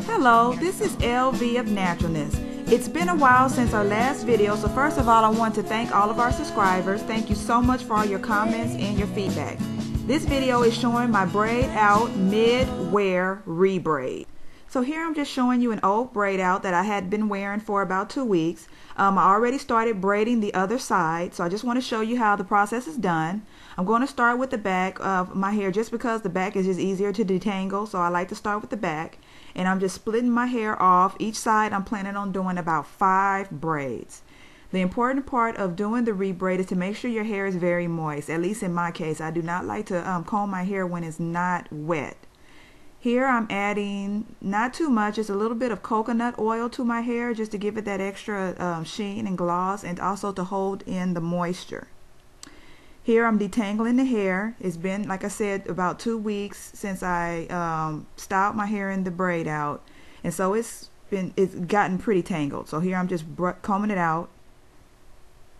Hello, this is LV of Naturalness. It's been a while since our last video, so first of all I want to thank all of our subscribers. Thank you so much for all your comments and your feedback. This video is showing my braid out mid-wear rebraid. So here I'm just showing you an old braid out that I had been wearing for about 2 weeks. I already started braiding the other side, so I just want to show you how the process is done. I'm going to start with the back of my hair just because the back is just easier to detangle, so I like to start with the back. And I'm just splitting my hair off. Each side I'm planning on doing about 5 braids. The important part of doing the rebraid is to make sure your hair is very moist. At least in my case, I do not like to comb my hair when it's not wet. Here I'm adding not too much, just a little bit of coconut oil to my hair just to give it that extra sheen and gloss, and also to hold in the moisture. Here I'm detangling the hair. It's been, like I said, about 2 weeks since I styled my hair in the braid out, and so it's gotten pretty tangled. So here I'm just combing it out,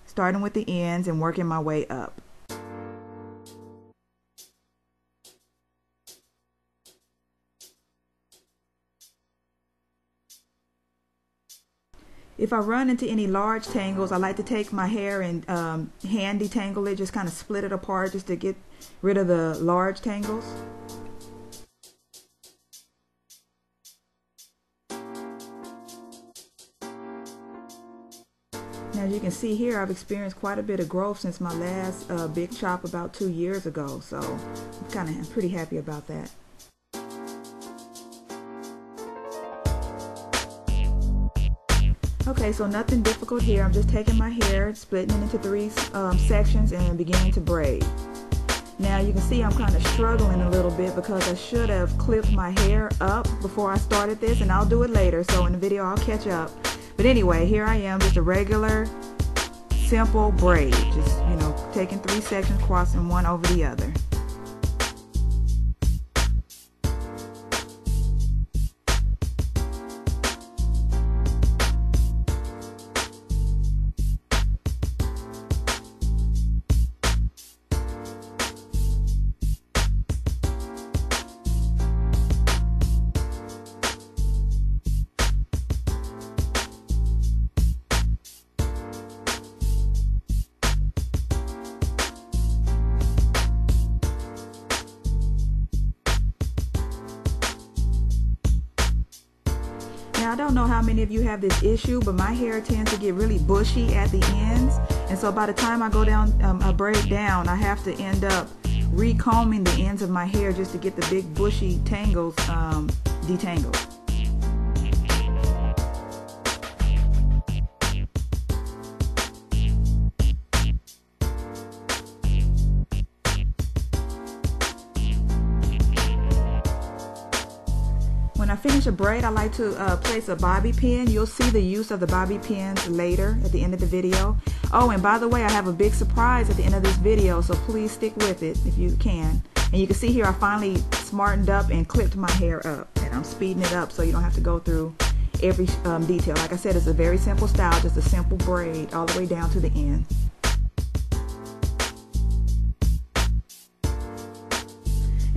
starting with the ends and working my way up. If I run into any large tangles, I like to take my hair and hand detangle it, just kind of split it apart just to get rid of the large tangles. Now, as you can see here, I've experienced quite a bit of growth since my last big chop about 2 years ago, so I'm pretty happy about that. Okay, so nothing difficult here. I'm just taking my hair, splitting it into 3 sections and beginning to braid. Now you can see I'm kind of struggling a little bit because I should have clipped my hair up before I started this, and I'll do it later, so in the video I'll catch up. But anyway, here I am, just a regular simple braid, just, you know, taking 3 sections, crossing one over the other. Now, I don't know how many of you have this issue, but my hair tends to get really bushy at the ends, and so by the time I go down, I braid down, I have to end up recombing the ends of my hair just to get the big bushy tangles detangled. When I finish a braid, I like to place a bobby pin. You'll see the use of the bobby pins later at the end of the video. Oh, and by the way, I have a big surprise at the end of this video, so please stick with it if you can. And you can see here I finally smartened up and clipped my hair up, and I'm speeding it up so you don't have to go through every detail. Like I said, it's a very simple style, just a simple braid all the way down to the end.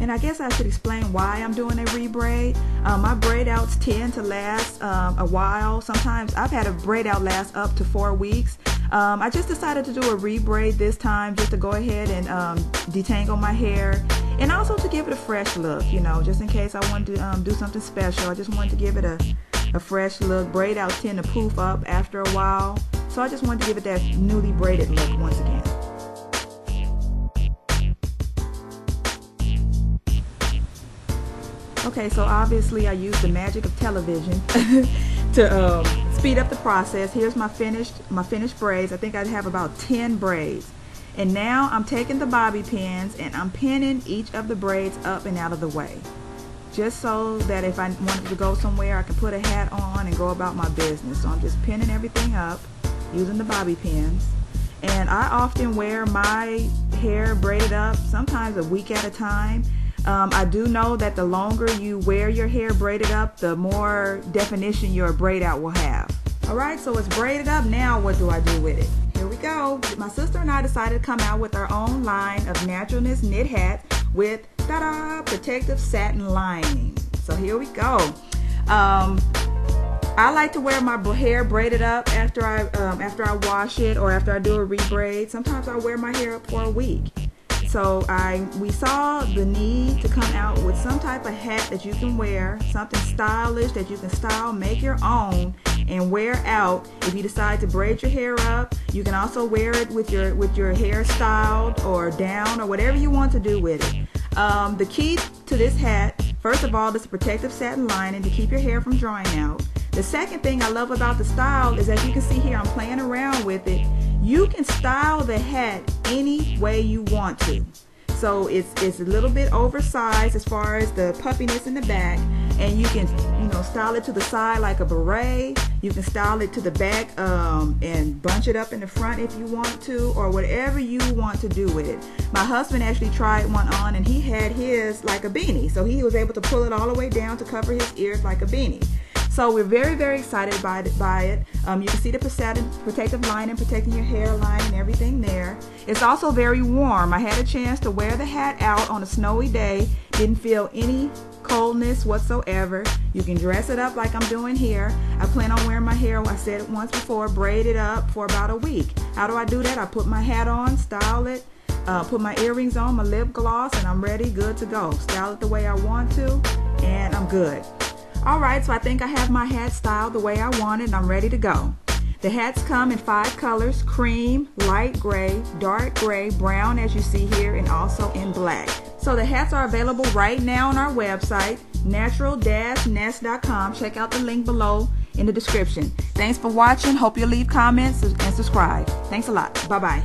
And I guess I should explain why I'm doing a rebraid. My braid outs tend to last a while. Sometimes I've had a braid out last up to 4 weeks. I just decided to do a rebraid this time just to go ahead and detangle my hair, and also to give it a fresh look, you know, just in case I wanted to do something special. I just wanted to give it a fresh look. Braid outs tend to poof up after a while, so I just wanted to give it that newly braided look once again. Okay, so obviously I used the magic of television to speed up the process. Here's my finished braids. I think I have about 10 braids. And now I'm taking the bobby pins and I'm pinning each of the braids up and out of the way, just so that if I wanted to go somewhere, I can put a hat on and go about my business. So I'm just pinning everything up using the bobby pins. And I often wear my hair braided up, sometimes a week at a time. I do know that the longer you wear your hair braided up, the more definition your braid out will have. Alright, so it's braided up. Now what do I do with it? Here we go. My sister and I decided to come out with our own line of Naturalness knit hats with, ta-da, protective satin lining. So here we go. I like to wear my hair braided up after I wash it or after I do a rebraid. Sometimes I wear my hair up for a week. So we saw the need to come out with some type of hat that you can wear, something stylish that you can style, make your own, and wear out. If you decide to braid your hair up, you can also wear it with your hair styled or down or whatever you want to do with it. The key to this hat, first of all, is a protective satin lining to keep your hair from drying out. The second thing I love about the style is, as you can see here, I'm playing around with it. You can style the hat any way you want to. So it's a little bit oversized as far as the puffiness in the back, and you can style it to the side like a beret. You can style it to the back and bunch it up in the front if you want to, or whatever you want to do with it. My husband actually tried one on, and he had his like a beanie, so he was able to pull it all the way down to cover his ears like a beanie. So we're very, very excited by it. You can see the protective lining protecting your hairline and everything there. It's also very warm. I had a chance to wear the hat out on a snowy day. Didn't feel any coldness whatsoever. You can dress it up like I'm doing here. I plan on wearing my hair, I said it once before, braided up for about a week. How do I do that? I put my hat on, style it, put my earrings on, my lip gloss, and I'm ready, good to go. Style it the way I want to, and I'm good. Alright, so I think I have my hat styled the way I want it, and I'm ready to go. The hats come in 5 colors: cream, light gray, dark gray, brown as you see here, and also in black. So the hats are available right now on our website, natural-nest.com. Check out the link below in the description. Thanks for watching. Hope you'll leave comments and subscribe. Thanks a lot. Bye-bye.